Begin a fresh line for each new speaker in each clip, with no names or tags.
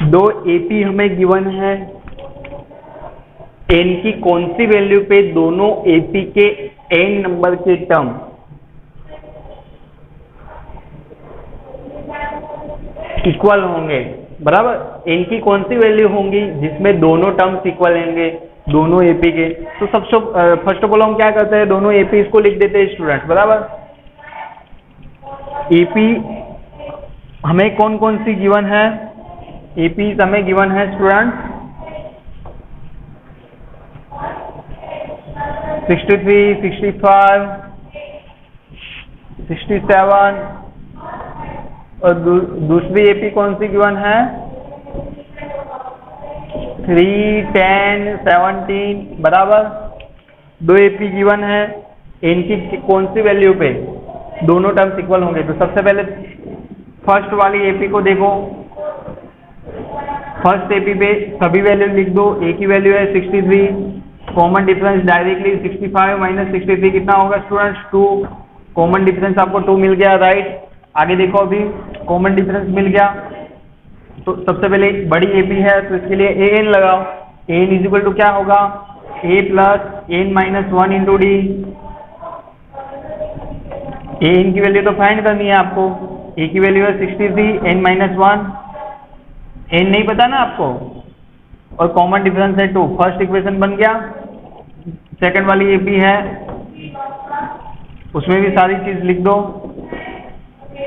दो एपी हमें गिवन है, एन की कौन सी वैल्यू पे दोनों एपी के एन नंबर के टर्म इक्वल होंगे, बराबर। एन की कौन सी वैल्यू होंगी जिसमें दोनों टर्म्स इक्वल होंगे दोनों एपी के। तो सबसे फर्स्ट ऑफ ऑल हम क्या करते हैं, दोनों एपी को लिख देते हैं स्टूडेंट, बराबर। एपी हमें कौन कौन सी गिवन है, एपी हमें गिवन है स्टूडेंट 63, 65, 67 और दूसरी एपी कौन सी गिवन है 3, 10, 17, बराबर। दो एपी गिवन है, इनकी कौन सी वैल्यू पे दोनों टर्म्स इक्वल होंगे। तो सबसे पहले फर्स्ट वाली एपी को देखो, फर्स्ट एपी पे सभी वैल्यू लिख दो। ए की वैल्यू है 63, कॉमन डिफरेंस डायरेक्टली 65 माइनस 63 कितना होगा स्टूडेंट्स 2। कॉमन डिफरेंस आपको 2 मिल गया, राइट। आगे देखो, अभी कॉमन डिफरेंस मिल गया तो सबसे पहले बड़ी एपी है तो इसके लिए ए एन लगाओ। A n is equal to क्या होगा a plus n minus 1 into d. A n की वैल्यू तो फाइंड करनी है आपको। ए की वैल्यू है 63, एन माइनस 1, एन नहीं पता ना आपको, और कॉमन डिफरेंस है 2। फर्स्ट इक्वेशन बन गया। सेकंड वाली एपी है उसमें भी सारी चीज लिख दो।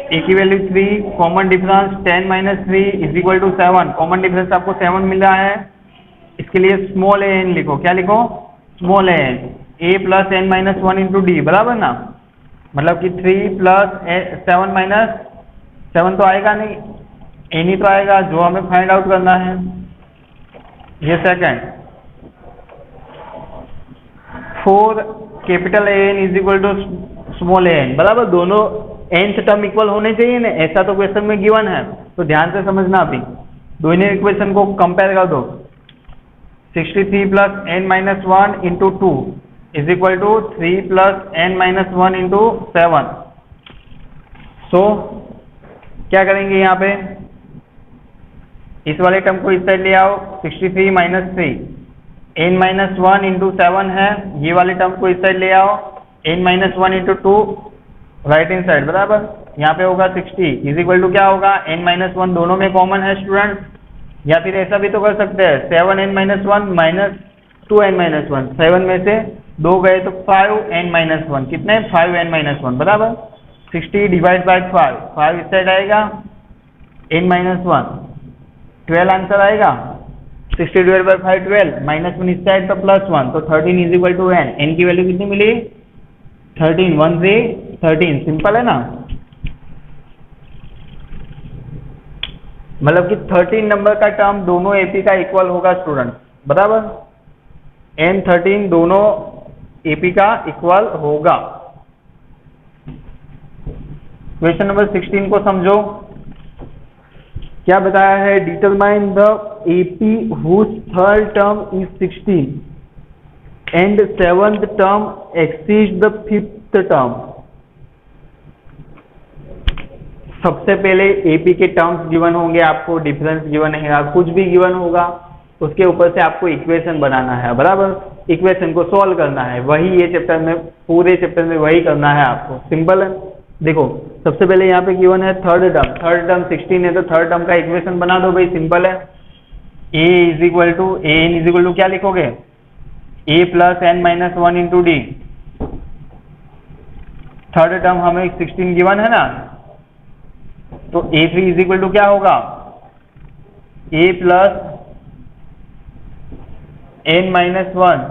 ए की value 3, common difference 10 minus 3 is equal to 7। Common difference आपको 7 मिल रहा है, इसके लिए स्मॉल ए एन लिखो। क्या लिखो small a n. A plus n minus 1 into d, बराबर ना। मतलब कि 3 प्लस 7 माइनस 7 तो आएगा नहीं, एन ही तो आएगा जो हमें फाइंड आउट करना है। ये second. 4 capital a n is equal to small a n, बराबर। दोनों nth टर्म इक्वल होने चाहिए ना, ऐसा तो क्वेश्चन में गिवन है, तो ध्यान से समझना। अभी दोनों इक्वेशन को कंपेयर कर दो। 63 plus n minus 1 into 2 is equal to 3 plus n minus 1 into 7। So क्या करेंगे यहाँ पे, इस वाले टर्म को इस साइड ले आओ। 63 माइनस 3 एन माइनस 1 इंटू 7 है, ये वाले टर्म को इस साइड ले आओ। N minus 1 into 2 right hand side, बराबर। यहाँ पे होगा 60 इज इक्वल टू क्या होगा एन माइनस 1, दोनों में कॉमन है स्टूडेंट। या फिर ऐसा भी तो कर सकते हैं 7 n minus 1 minus 2 n minus 1। 7 में से 2 गए तो 5 एन माइनस 1, कितने 5 एन माइनस 1, बराबर। 60 डिवाइड बाई 5, 5 इस साइड आएगा, एन माइनस 1 12 आंसर आएगा। 60 डिवाइड बाई 5 12, माइनस 1 इस साइड तो प्लस 1, तो 13 is equal to n. N की वैल्यू कितनी मिली 13, 1 से 13, सिंपल है ना। मतलब कि 13 नंबर का टर्म दोनों एपी का इक्वल होगा स्टूडेंट, बराबर। एन 13 दोनों एपी का इक्वल होगा। क्वेश्चन नंबर 16 को समझो। क्या बताया है, determine the AP whose third term is 16 and seventh term exceed the fifth term. सबसे पहले एपी के टर्म्स गिवन होंगे आपको, डिफरेंस गिवन है, कुछ भी गिवन होगा, उसके ऊपर से आपको इक्वेशन बनाना है, बराबर। इक्वेशन को सॉल्व करना है, वही ये चैप्टर में, पूरे चैप्टर में वही करना है आपको, सिंपल है। देखो सबसे पहले यहाँ पे गिवन है थर्ड टर्म 16 है, तो थर्ड टर्म का इक्वेशन बना दो भाई, सिंपल है। A is equal to n is equal to क्या लिखोगे a plus n minus 1 into d. Third term हमें 16 गिवन है ना, तो A3 इज इक्वल टू क्या होगा ए प्लस एन माइनस 1,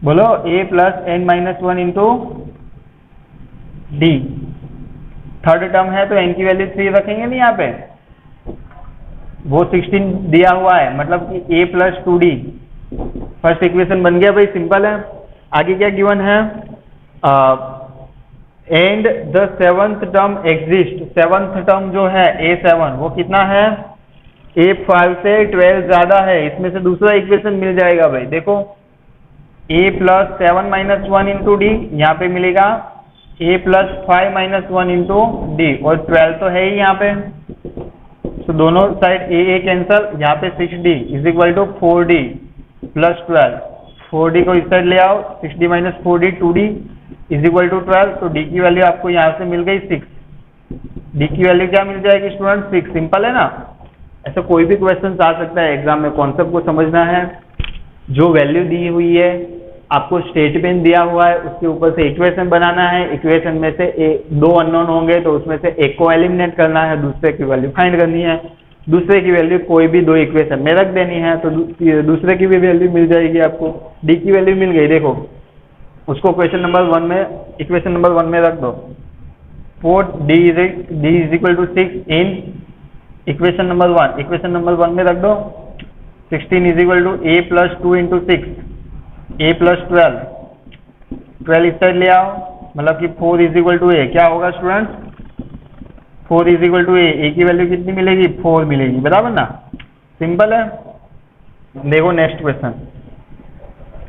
बोलो a plus n minus 1 into d. Third term है तो एन की वैल्यू 3 रखेंगे नहीं यहाँ पे, वो 16 दिया हुआ है, मतलब कि ए प्लस 2D। फर्स्ट इक्वेशन बन गया भाई, सिंपल है। आगे क्या गिवन है, and the seventh term exist. Seventh term जो है A7 वो कितना है A5 से 12 ज्यादा है, इसमें से दूसरा इक्वेशन मिल जाएगा भाई। देखो A plus 7 minus 1 into d, यहाँ पे मिलेगा A plus 5 minus 1 into D, और 12 तो है ही यहाँ पे। तो दोनों साइड ए कैंसल, यहाँ पे 6d is equal to 4d plus 12। 4d को इस साइड ले आओ, 6d minus 4d 2d is equal to 12। तो d की वैल्यू आपको यहाँ से मिल गई 6। d की वैल्यू क्या मिल जाएगी स्टूडेंट? 6। सिंपल है ना। ऐसा कोई भी क्वेश्चन आ सकता है एग्जाम में, कॉन्सेप्ट को समझना है। जो वैल्यू दी हुई है, आपको स्टेटमेंट दिया हुआ है, उसके ऊपर से इक्वेशन बनाना है। इक्वेशन में से दो अननोन होंगे तो उसमें से एक को एलिमिनेट करना है, दूसरे की वैल्यू फाइंड करनी है। दूसरे की वैल्यू कोई भी दो इक्वेशन में रख देनी है, तो दूसरे की भी वैल्यू मिल जाएगी आपको। डी की वैल्यू मिल गई, देखो उसको क्वेश्चन नंबर 1 में, इक्वेशन नंबर 1 में रख दो। 4d is equal to 6 in equation number 1। Equation number 1 में रख दो 16 is equal to a plus 2 into 6 a plus 12। 12 इस साइड ले आओ, मतलब कि 4 इज इक्वल टू a। क्या होगा student? 4 is equal to a की वैल्यू कितनी मिलेगी? 4 मिलेगी, बराबर ना। सिंपल है। देखो नेक्स्ट क्वेश्चन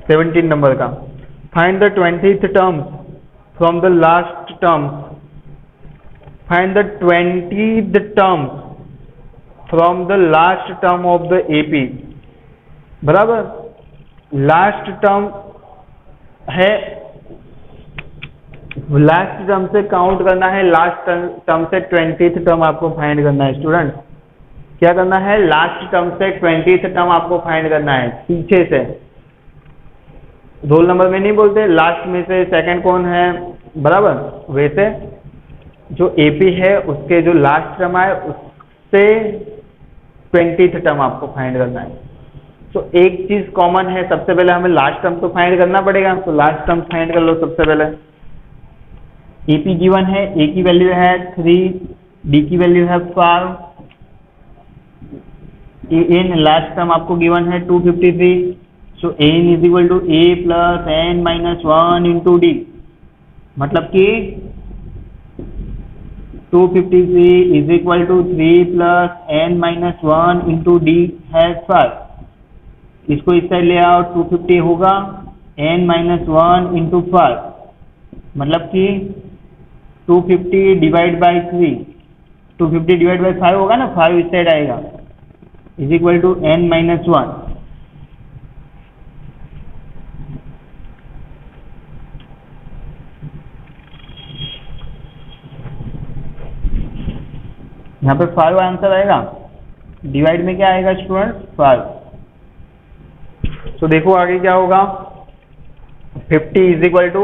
17 नंबर का। Find the 20th terms from the last terms. Find the 20th terms from the last term of the AP। बराबर, लास्ट टर्म है, लास्ट टर्म से काउंट करना है, लास्ट टर्म से 20th टर्म आपको find करना है स्टूडेंट। क्या करना है? लास्ट टर्म से 20th टर्म आपको फाइंड करना है, पीछे से। रोल नंबर में नहीं बोलते लास्ट में से सेकंड कौन है, बराबर। वैसे जो AP है उसके जो लास्ट टर्म आए उससे 20th टर्म आपको फाइंड करना है। तो एक चीज कॉमन है, सबसे पहले हमें लास्ट टर्म तो फाइंड करना पड़ेगा। तो लास्ट टर्म फाइंड कर लो सबसे पहले। AP गिवन है, A की वैल्यू है 3, D की वैल्यू है 5, n लास्ट टर्म आपको गिवन है 253। So n is equal to a plus n minus 1 into d, मतलब कि 253 is equal to 3 plus n minus 1 into d है 5। इसको इस साइड ले आओ, 250 होगा n माइनस 1 इंटू 5, मतलब कि 250 डिवाइड बाई 3, 250 डिवाइड बाई 5 होगा ना, 5 इस साइड आएगा, is equal to n minus 1। यहाँ पे 5 आंसर आएगा, डिवाइड में क्या आएगा स्टूडेंट? 5। तो देखो आगे क्या होगा, 50 is equal to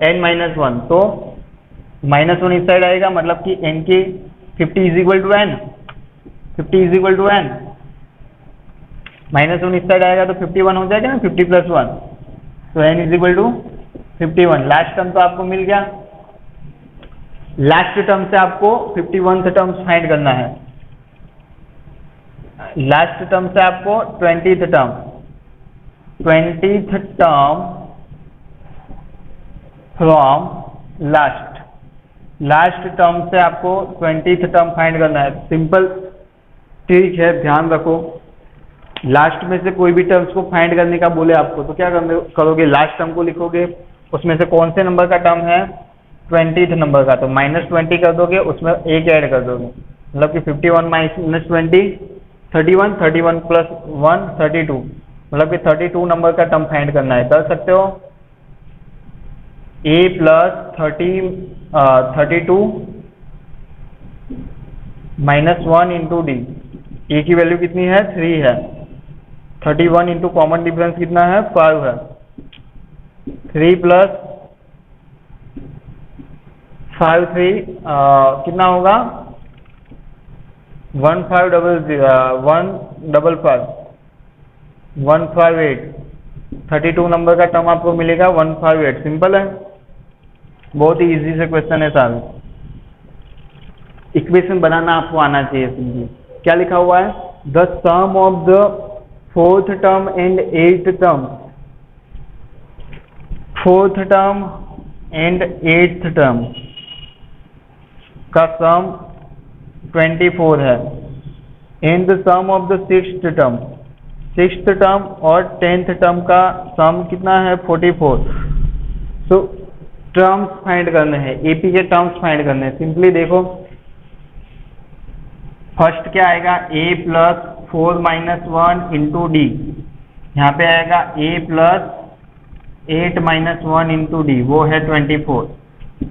n minus 1। तो -1 इस साइड आएगा, मतलब कि n की 50 is equal to n, 50 is equal to n। -1 इस साइड आएगा तो 51 हो जाएगा ना, 50 प्लस 1। तो n is equal to 51। Last term तो आपको मिल गया। लास्ट टर्म से आपको 51th टर्म्स फाइंड करना है। लास्ट टर्म से आपको 20th term, 20th term from last, last term से आपको 20th टर्म फाइंड करना है। सिंपल ठीक है, ध्यान रखो। लास्ट में से कोई भी टर्म्स को फाइंड करने का बोले आपको तो क्या करोगे? लास्ट टर्म को लिखोगे, उसमें से कौन से नंबर का टर्म है? 20th नंबर का, तो -20 कर दोगे, उसमें एक ऐड कर दोगे, मतलब कि 51 माइनस 20 31, 31 प्लस 1 32, मतलब कि 32 नंबर का टर्म फाइंड करना है। कर सकते हो a plus 32 minus 1 into d. A की वैल्यू कितनी है? 3 है। 31 इंटू कॉमन डिफरेंस कितना है? 5 है। 3 प्लस 5 3 कितना होगा? 158। 32 नंबर का टर्म आपको मिलेगा 158। सिंपल है, बहुत ही इजी से क्वेश्चन है साहब। इक्वेशन बनाना आपको आना चाहिए। सिंपली क्या लिखा हुआ है? The sum of the 4th term and 8th term, 4th term and 8th term का सम 24 है। And the sum of the 6th term, 6th term और 10th टर्म का सम कितना है? 44। सो टर्म्स फाइंड करने हैं, एपी के टर्म्स फाइंड करने हैं। सिंपली देखो, फर्स्ट क्या आएगा, a plus 4 minus 1 into d, यहाँ पे आएगा a plus 8 minus 1 into d, वो है 24,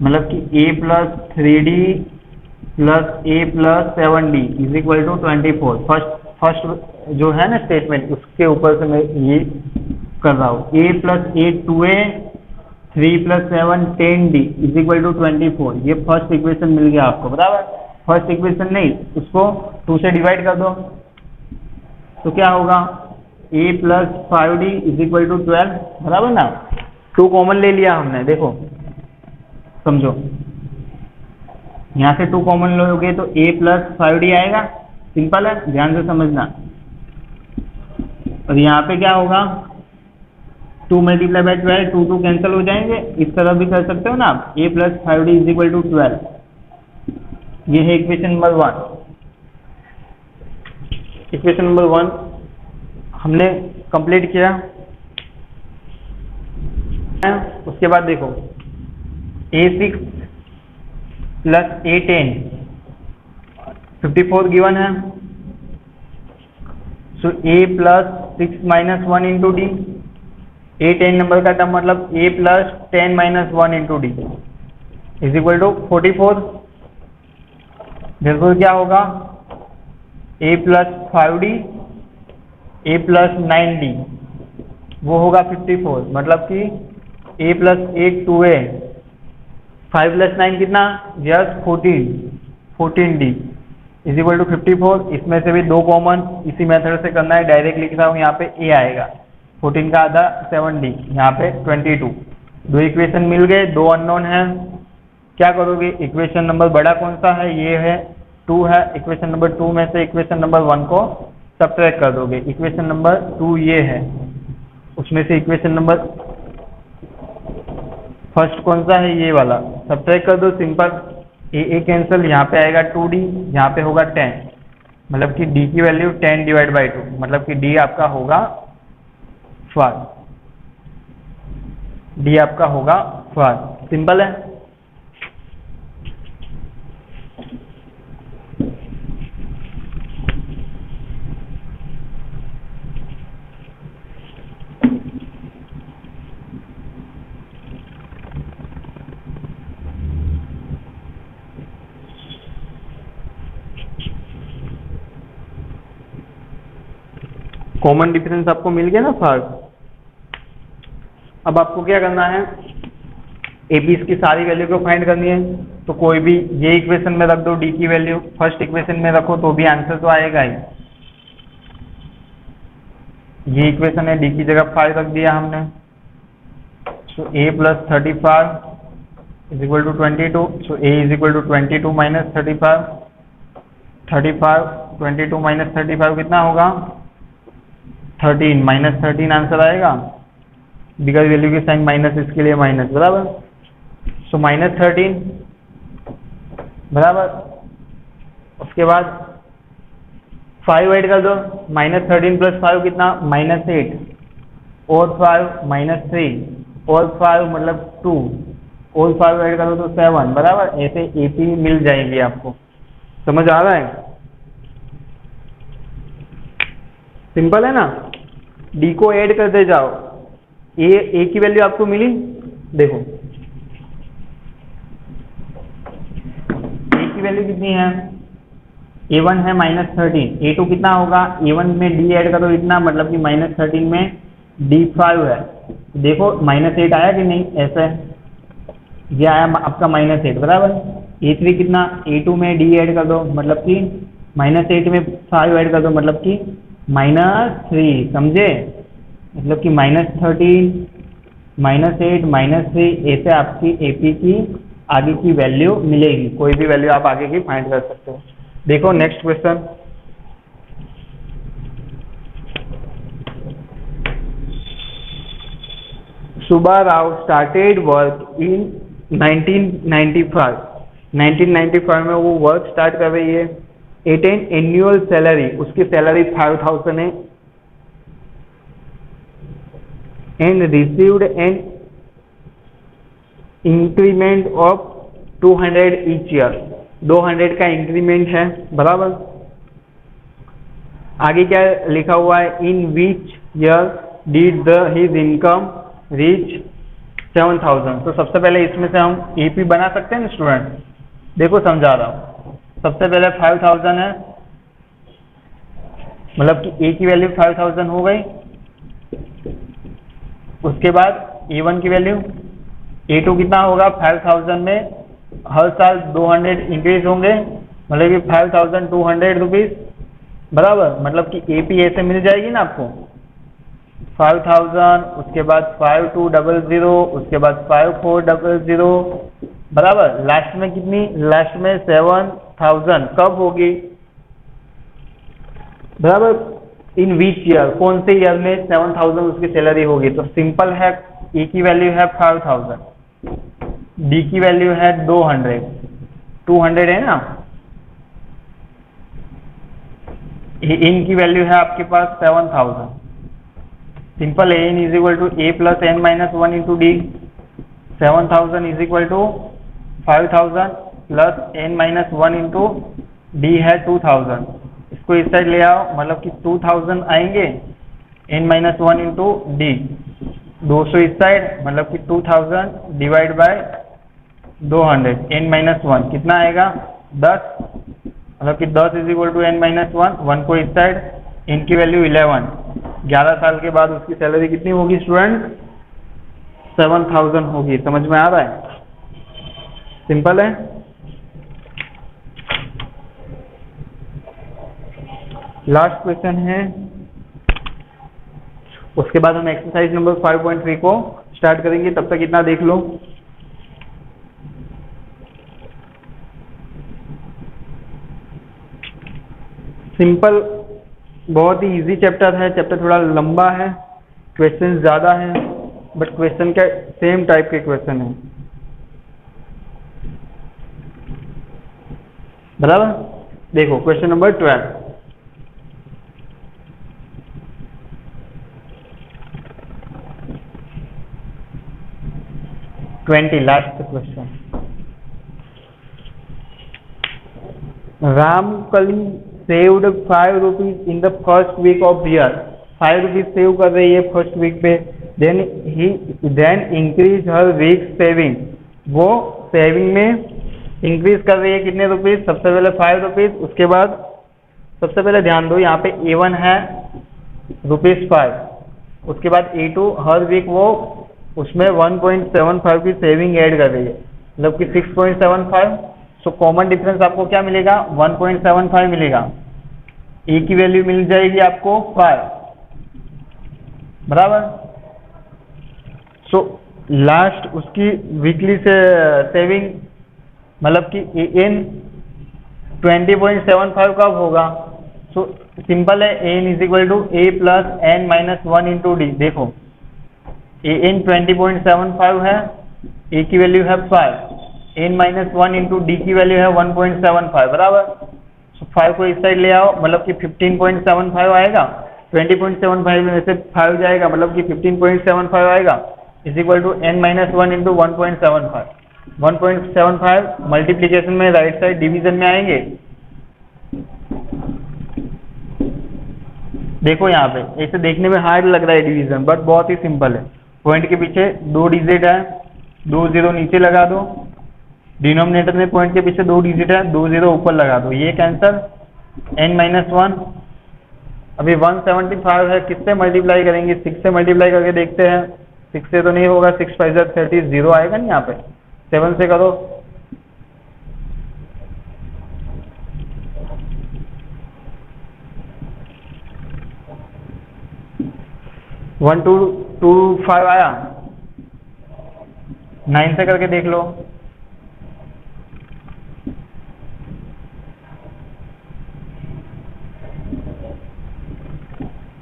मतलब कि a plus 3d plus a plus 7d is equal to 24। First जो है ना स्टेटमेंट, उसके ऊपर से मैं ये कर रहा हूँ, a plus 8 2a, 3 plus 7 10d is equal to 24। ये फर्स्ट इक्वेशन मिल गया आपको, बराबर। फर्स्ट इक्वेशन नहीं, उसको 2 से डिवाइड कर दो तो क्या होगा, a plus 5d is equal to 12, बराबर ना। 2 कॉमन ले लिया हमने, देखो समझो, यहाँ से 2 कॉमन लोगे तो a प्लस 5d आएगा, सिंपल है, ध्यान से समझना। और यहाँ पे क्या होगा, 2 मल्टीप्लाई बाई 12, 2 2 कैंसिल हो जाएंगे, इस तरह भी कर सकते हो ना आप, a plus 5d is equal to 12। ये है इक्वेशन नंबर 1। इक्वेशन नंबर 1 हमने कंप्लीट किया। उसके बाद देखो, a6 प्लस a10 54 गिवन है, so a plus 6 minus 1 into d, a10 number का टर्म मतलब a plus 10 minus 1 into d is equal to 44। बिल्कुल क्या होगा, a plus 5d, a plus 9d, वो होगा 54, मतलब कि a प्लस 8 2a, 5 प्लस 9 कितना, yes 14d is equal to 54। इसमें से भी 2 कॉमन, इसी मेथड से करना है, डायरेक्ट लिख रहा हूँ, यहाँ पे a आएगा, 14 का आधा 7d, यहाँ पे 22। 2 इक्वेशन मिल गए, 2 अननोन है। क्या करोगे, इक्वेशन नंबर बड़ा कौन सा है, ये है 2 है, इक्वेशन नंबर 2 में से इक्वेशन नंबर 1 को सब्ट्रैक्ट कर दोगे। इक्वेशन नंबर 2 ये है, उसमें से इक्वेशन नंबर फर्स्ट कौन सा है, ये वाला, सब्ट्रैक्ट कर दो, सिंपल। a कैंसिल, यहाँ पे आएगा 2d, यहाँ पे होगा 10, मतलब कि d की वैल्यू 10 डिवाइड बाई 2, मतलब कि d आपका होगा 5, d आपका होगा 5, सिंपल है। कॉमन डिफरेंस आपको मिल गया ना 5। अब आपको क्या करना है, एपीस की सारी वैल्यू को फाइंड करनी है, तो कोई भी ये इक्वेशन में रख दो डी की वैल्यू, फर्स्ट इक्वेशन में रखो तो भी आंसर तो आएगा ही। ये इक्वेशन है, डी की जगह 5 रख दिया हमने, so a plus 35 is equal to 22, so a is equal to 22 minus 35, 22 minus 35 कितना होगा, 13, माइनस 13 आंसर आएगा, बिगर वैल्यू के साइन माइनस, इसके लिए माइनस, बराबर। सो माइनस 13, बराबर। उसके बाद 5 ऐड कर दो, माइनस 13 प्लस 5 कितना, माइनस 8, और 5 माइनस 3, और 5 मतलब 2, और 5 ऐड करो तो 7, बराबर। ऐसे एपी मिल जाएगी आपको, समझ आ रहा है, सिंपल है ना। डी को ऐड करते जाओ, ए की वैल्यू आपको मिली, देखो ए की वैल्यू कितनी है, a1 है माइनस 13, a2 कितना होगा, a1 में d ऐड करो इतना, मतलब कि माइनस 13 में d5 है, देखो माइनस 8 आया कि नहीं, ऐसे ये आया आपका माइनस 8, बराबर। a3 कितना, a2 में d ऐड कर दो, मतलब कि माइनस 8 में 5 ऐड कर दो, मतलब कि -3, समझे, मतलब कि -13 -8 -3, ऐसे आपकी एपी की आगे की वैल्यू मिलेगी, कोई भी वैल्यू आप आगे की फाइंड कर सकते हो। देखो next question, Subba Rao started work in 1995। 1995 में वो वर्क स्टार्ट कर रही है, अटेन एनुअल सैलरी, उसकी सैलरी 5000 है, and received an increment of 200 each year, 200 का इंक्रीमेंट है, बराबर। आगे क्या लिखा हुआ है, in which year did his income reach 7,000। तो सबसे पहले इसमें से हम एपी बना सकते हैं ना स्टूडेंट, देखो समझा रहा हूँ। सबसे पहले 5,000 है, मतलब कि ए की वैल्यू 5,000 हो गई। उसके बाद A1 की वैल्यू, A2 कितना होगा, 5,000 में हर साल 200 इंक्रीज होंगे, मतलब कि 5,200 रुपीज बराबर, मतलब कि एपी ऐसे मिल जाएगी ना आपको 5,000, उसके बाद 5,200, उसके बाद 5,400 बराबर, लास्ट में कितनी, लास्ट में 7,000 कब होगी बराबर, इन विच ईयर, कौन से ईयर में 7,000 उसकी सैलरी होगी। तो सिंपल है, ए की वैल्यू है 5,000, डी की वैल्यू है 200 है ना, इन की वैल्यू है आपके पास 7,000। Simple, n is equal to a plus n minus 1 into d, 7,000 is equal to 5,000 plus n minus 1 into d है 2,000। इसको इस साइड ले आओ, मतलब कि 2,000 आएंगे, एन माइनस 1 इंटू डी, 200 इस साइड, मतलब कि 2,000 डिवाइड बाय 200, एन माइनस 1 कितना आएगा 10, मतलब कि 10 is equal to n minus 1 को इस साइड, एन की वैल्यू 11 साल के बाद उसकी सैलरी कितनी होगी स्टूडेंट, 7,000 होगी। समझ में आ रहा है, सिंपल है। लास्ट क्वेश्चन है, उसके बाद हम एक्सरसाइज नंबर 5.3 को स्टार्ट करेंगे, तब तक इतना देख लो। सिंपल, बहुत ही इजी चैप्टर है, चैप्टर थोड़ा लंबा है, क्वेश्चन ज्यादा है, बट क्वेश्चन का सेम टाइप के क्वेश्चन है बराबर। देखो question number 12, last question. Ramkali saved 5 rupees in the first week of year, 5 rupees save कर रही है फर्स्ट वीक पे, देन इंक्रीज हर वीक सेविंग, वो सेविंग में इंक्रीज कर रही है कितने रुपीज, सबसे पहले 5 रुपीज, उसके बाद सबसे पहले ध्यान दो यहाँ पे A1 है ₹5, उसके बाद A2 हर वीक वो उसमें 1.75 की सेविंग ऐड कर रही है, मतलब कि 6.75। सो कॉमन डिफरेंस आपको क्या मिलेगा, 1.75 मिलेगा, ए की वैल्यू मिल जाएगी आपको 5 बराबर। सो लास्ट उसकी वीकली से सेविंग, मतलब कि एन 20.75 कब होगा। सो सिंपल है, n is equal to a plus n minus 1 into d. देखो एन 20.75 है, ए की वैल्यू है 5, एन माइनस 1 इंटू डी की वैल्यू है 1.75 बराबर। सो 5 को इस साइड ले आओ, मतलब कि 15.75 आएगा, 20.75 में से 5 जाएगा, मतलब कि 15.75 आएगा, is equal to n minus 1 into 1.75। 1.75 multiplication में राइट साइड डिवीजन में आएंगे। देखो यहाँ पे ऐसे देखने में हार्ड लग रहा है डिवीजन, बट बहुत ही सिंपल है। पॉइंट के पीछे 2 डिजिट है, 2 0 नीचे लगा दो, डिनोमिनेटर में पॉइंट के पीछे 2 डिजिट है, 2 0 ऊपर लगा दो, ये कैंसर, n माइनस 1। अभी 175 है, किससे मल्टीप्लाई करेंगे, 6 से मल्टीप्लाई करके देखते हैं, 6 से तो नहीं होगा, 6 5 30, 0 आएगा नहीं यहाँ पे, 7 से करो, वन टू 5 आया, 9 से करके देख लो,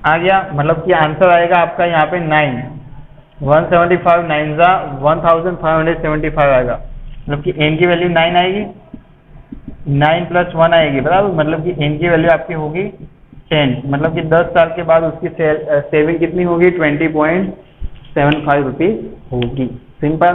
आ गया, मतलब कि आंसर आएगा आपका यहाँ पे 9, 175 9 जा 1575 आएगा, मतलब कि n की वैल्यू 9 आएगी, 9 प्लस 1 आएगी बराबर, मतलब कि n की वैल्यू आपकी होगी 10, मतलब कि 10 साल के बाद उसकी सेविंग कितनी होगी, 20.75 रुपीज होगी। सिंपल।